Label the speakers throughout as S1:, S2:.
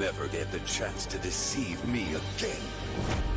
S1: never get the chance to deceive me again.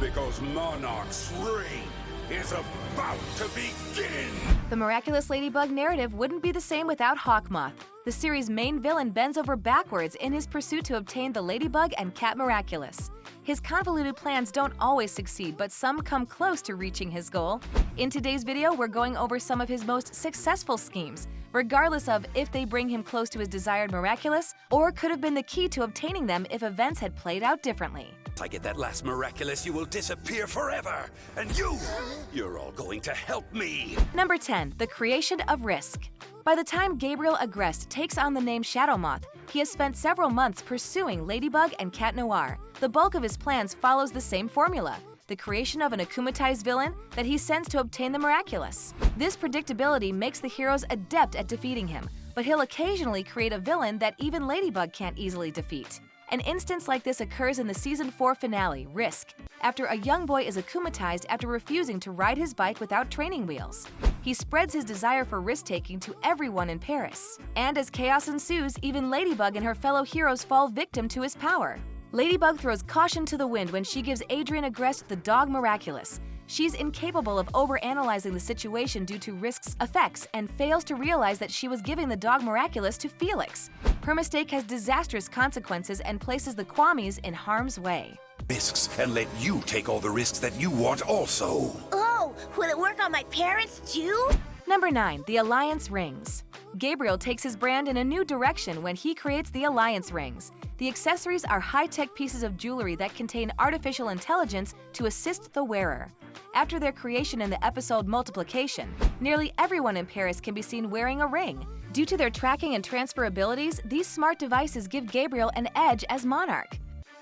S1: Because Monarch's reign is about to begin!
S2: The Miraculous Ladybug narrative wouldn't be the same without Hawk Moth. The series' main villain bends over backwards in his pursuit to obtain the Ladybug and Cat Miraculous. His convoluted plans don't always succeed, but some come close to reaching his goal. In today's video, we're going over some of his most successful schemes, regardless of if they bring him close to his desired Miraculous, or could have been the key to obtaining them if events had played out differently.
S1: If I get that last Miraculous, you will disappear forever! And you're all going to help me!
S2: Number 10. The creation of risk. By the time Gabriel Agreste takes on the name Shadow Moth, he has spent several months pursuing Ladybug and Cat Noir. The bulk of his plans follows the same formula, the creation of an akumatized villain that he sends to obtain the Miraculous. This predictability makes the heroes adept at defeating him, but he'll occasionally create a villain that even Ladybug can't easily defeat. An instance like this occurs in the Season 4 finale, Risk, after a young boy is akumatized after refusing to ride his bike without training wheels. He spreads his desire for risk-taking to everyone in Paris. And as chaos ensues, even Ladybug and her fellow heroes fall victim to his power. Ladybug throws caution to the wind when she gives Gabriel Agreste the dog Miraculous. She's incapable of overanalyzing the situation due to Risk's effects and fails to realize that she was giving the dog Miraculous to Felix. Her mistake has disastrous consequences and places the Kwamis in harm's way.
S1: Risks, and let you take all the risks that you want also.
S3: Oh, will it work on my parents too?
S2: Number 9. The Alliance Rings. Gabriel takes his brand in a new direction when he creates the Alliance Rings. The accessories are high-tech pieces of jewelry that contain artificial intelligence to assist the wearer. After their creation in the episode Multiplication, nearly everyone in Paris can be seen wearing a ring. Due to their tracking and transfer abilities, these smart devices give Gabriel an edge as Monarch.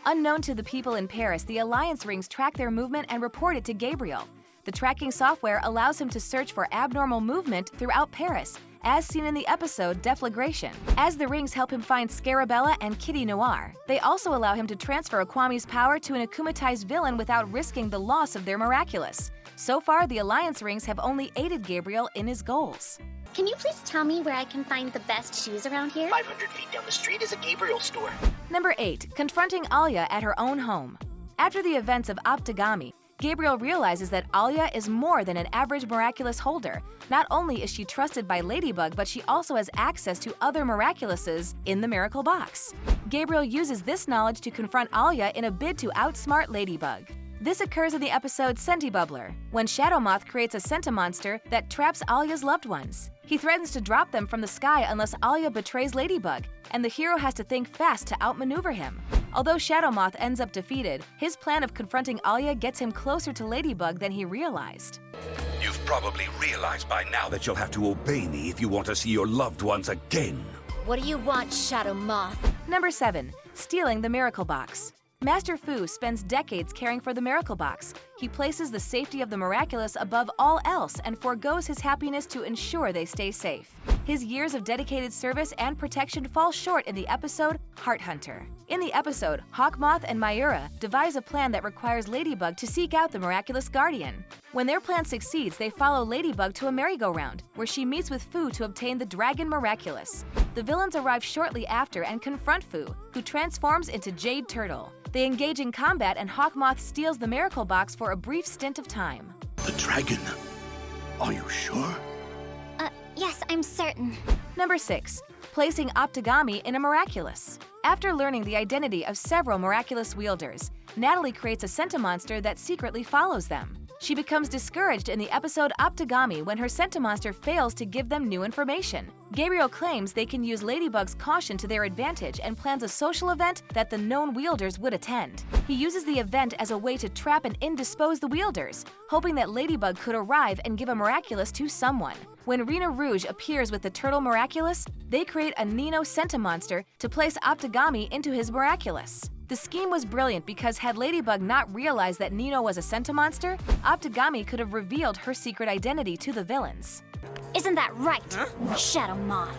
S2: Unknown to the people in Paris, the Alliance Rings track their movement and report it to Gabriel. The tracking software allows him to search for abnormal movement throughout Paris, as seen in the episode Deflagration, as the rings help him find Scarabella and Kitty Noir. They also allow him to transfer a Kwami's power to an akumatized villain without risking the loss of their Miraculous. So far, the Alliance Rings have only aided Gabriel in his goals.
S3: Can you please tell me where I can find the best shoes around here?
S4: 500 feet down the street is a Gabriel store.
S2: Number 8. Confronting Alia at her own home. After the events of Optigami, Gabriel realizes that Alia is more than an average Miraculous holder. Not only is she trusted by Ladybug, but she also has access to other Miraculouses in the Miracle Box. Gabriel uses this knowledge to confront Alia in a bid to outsmart Ladybug. This occurs in the episode Sentibubbler, when Shadow Moth creates a Sentimonster that traps Alia's loved ones. He threatens to drop them from the sky unless Alia betrays Ladybug, and the hero has to think fast to outmaneuver him. Although Shadow Moth ends up defeated, his plan of confronting Alia gets him closer to Ladybug than he realized.
S1: You've probably realized by now that you'll have to obey me if you want to see your loved ones again.
S3: What do you want, Shadow Moth?
S2: Number 7. Stealing the Miracle Box. Master Fu spends decades caring for the Miracle Box. He places the safety of the Miraculous above all else and forgoes his happiness to ensure they stay safe. His years of dedicated service and protection fall short in the episode Heart Hunter. In the episode, Hawk Moth and Mayura devise a plan that requires Ladybug to seek out the Miraculous Guardian. When their plan succeeds, they follow Ladybug to a merry-go-round, where she meets with Fu to obtain the Dragon Miraculous. The villains arrive shortly after and confront Fu, who transforms into Jade Turtle. They engage in combat and Hawk Moth steals the Miracle Box for a brief stint of time.
S1: The dragon? Are you sure?
S3: Yes, I'm certain.
S2: Number 6. Placing Optigami in a Miraculous. After learning the identity of several Miraculous wielders, Natalie creates a Sentimonster that secretly follows them. She becomes discouraged in the episode Optigami when her Sentimonster fails to give them new information. Gabriel claims they can use Ladybug's caution to their advantage and plans a social event that the known wielders would attend. He uses the event as a way to trap and indispose the wielders, hoping that Ladybug could arrive and give a Miraculous to someone. When Rena Rouge appears with the Turtle Miraculous, they create a Nino Sentimonster to place Optigami into his Miraculous. The scheme was brilliant because had Ladybug not realized that Nino was a Sentimonster, Optigami could have revealed her secret identity to the villains.
S3: Isn't that right, Shadow Moth?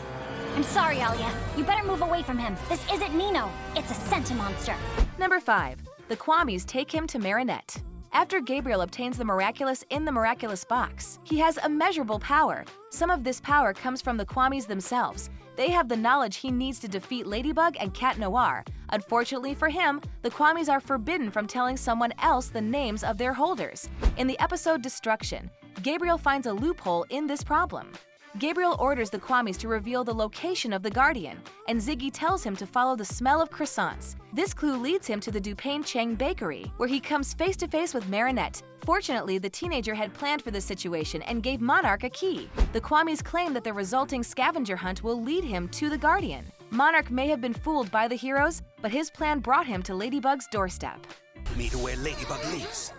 S3: I'm sorry, Alia. You better move away from him. This isn't Nino. It's a Sentimonster.
S2: Number 5. The Kwamis take him to Marinette. After Gabriel obtains the Miraculous in the Miraculous box, he has immeasurable power. Some of this power comes from the Kwamis themselves. They have the knowledge he needs to defeat Ladybug and Cat Noir. Unfortunately for him, the Kwamis are forbidden from telling someone else the names of their holders. In the episode Destruction, Gabriel finds a loophole in this problem. Gabriel orders the Kwamis to reveal the location of the Guardian, and Ziggy tells him to follow the smell of croissants. This clue leads him to the Dupain Cheng bakery, where he comes face to face with Marinette. Fortunately, the teenager had planned for this situation and gave Monarch a key. The Kwamis claim that the resulting scavenger hunt will lead him to the Guardian. Monarch may have been fooled by the heroes, but his plan brought him to Ladybug's doorstep.
S5: Me to where Ladybug lives.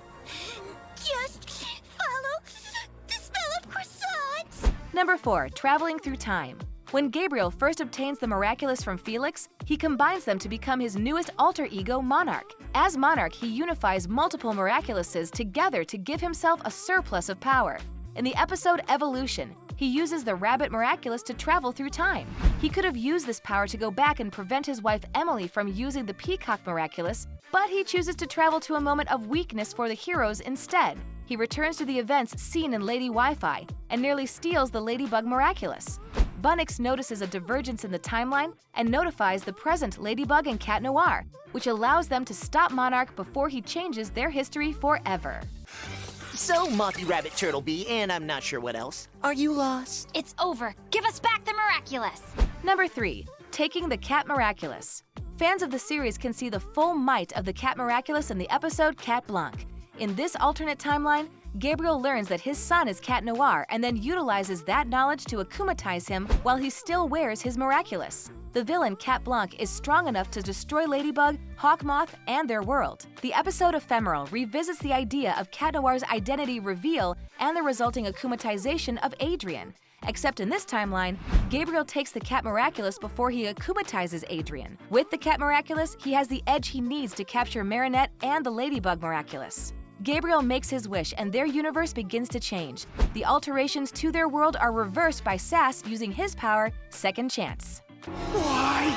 S3: Just follow the smell of croissants.
S2: Number 4. Traveling through time. When Gabriel first obtains the Miraculous from Felix, he combines them to become his newest alter ego, Monarch. As Monarch, he unifies multiple Miraculouses together to give himself a surplus of power. In the episode Evolution, he uses the Rabbit Miraculous to travel through time. He could have used this power to go back and prevent his wife Emily from using the Peacock Miraculous, but he chooses to travel to a moment of weakness for the heroes instead. He returns to the events seen in Lady Wi-Fi and nearly steals the Ladybug Miraculous. Bunnix notices a divergence in the timeline and notifies the present Ladybug and Cat Noir, which allows them to stop Monarch before he changes their history forever.
S4: So, Mothy Rabbit Turtle Bee, and I'm not sure what else. Are you lost?
S3: It's over. Give us back the Miraculous.
S2: Number 3. Taking the Cat Miraculous. Fans of the series can see the full might of the Cat Miraculous in the episode Cat Blanc. In this alternate timeline, Gabriel learns that his son is Cat Noir and then utilizes that knowledge to akumatize him while he still wears his Miraculous. The villain Cat Blanc is strong enough to destroy Ladybug, Hawk Moth, and their world. The episode Ephemeral revisits the idea of Cat Noir's identity reveal and the resulting akumatization of Adrian. Except in this timeline, Gabriel takes the Cat Miraculous before he akumatizes Adrian. With the Cat Miraculous, he has the edge he needs to capture Marinette and the Ladybug Miraculous. Gabriel makes his wish and their universe begins to change. The alterations to their world are reversed by Sass using his power, Second Chance.
S5: Why?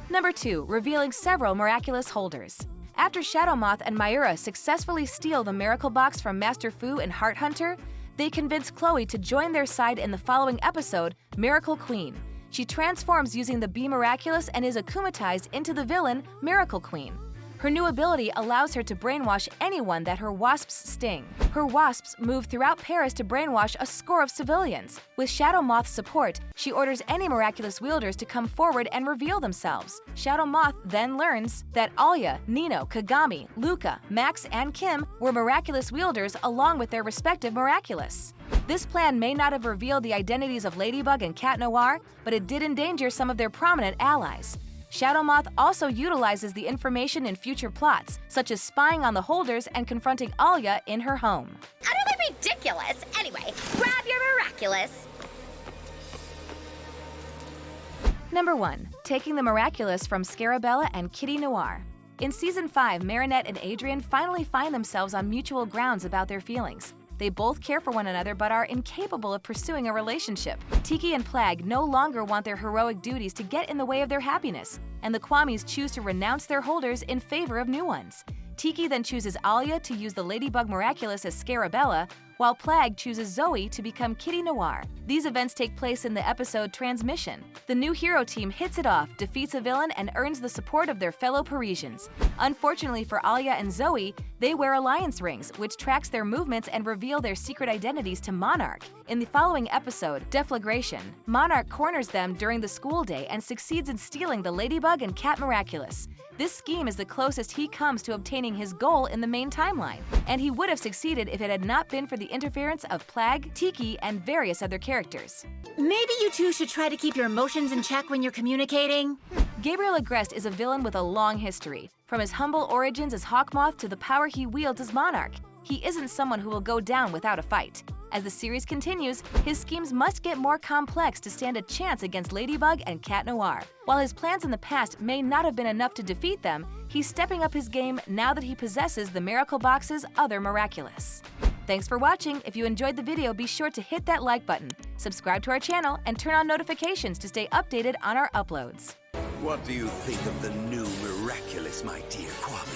S2: Number 2. Revealing several Miraculous holders. After Shadow Moth and Myura successfully steal the Miracle Box from Master Fu and Heart Hunter, they convince Chloe to join their side in the following episode, Miracle Queen. She transforms using the Bee Miraculous and is akumatized into the villain, Miracle Queen. Her new ability allows her to brainwash anyone that her wasps sting. Her wasps move throughout Paris to brainwash a score of civilians. With Shadow Moth's support, she orders any Miraculous wielders to come forward and reveal themselves. Shadow Moth then learns that Alia, Nino, Kagami, Luca, Max, and Kim were Miraculous wielders along with their respective Miraculous. This plan may not have revealed the identities of Ladybug and Cat Noir, but it did endanger some of their prominent allies. Shadow Moth also utilizes the information in future plots, such as spying on the holders and confronting Alia in her home.
S6: Utterly ridiculous! Anyway, grab your Miraculous!
S2: Number 1. Taking the Miraculous from Scarabella and Kitty Noir. In Season 5, Marinette and Adrian finally find themselves on mutual grounds about their feelings. They both care for one another but are incapable of pursuing a relationship. Tiki and Plague no longer want their heroic duties to get in the way of their happiness, and the Kwamis choose to renounce their holders in favor of new ones. Tiki then chooses Alia to use the Ladybug Miraculous as Scarabella, while Plague chooses Zoe to become Kitty Noir. These events take place in the episode Transmission. The new hero team hits it off, defeats a villain, and earns the support of their fellow Parisians. Unfortunately for Alia and Zoe, they wear alliance rings, which tracks their movements and reveal their secret identities to Monarch. In the following episode, Deflagration, Monarch corners them during the school day and succeeds in stealing the Ladybug and Cat Miraculous. This scheme is the closest he comes to obtaining his goal in the main timeline, and he would have succeeded if it had not been for the interference of Plague, Tiki, and various other characters.
S7: Maybe you two should try to keep your emotions in check when you're communicating.
S2: Gabriel Agreste is a villain with a long history. From his humble origins as Hawk Moth to the power he wields as Monarch, he isn't someone who will go down without a fight. As the series continues, his schemes must get more complex to stand a chance against Ladybug and Cat Noir. While his plans in the past may not have been enough to defeat them, he's stepping up his game now that he possesses the Miracle Box's other Miraculous. Thanks for watching. If you enjoyed the video, be sure to hit that like button, subscribe to our channel, and turn on notifications to stay updated on our uploads.
S1: What do you think of the new Miraculous, my dear Quack?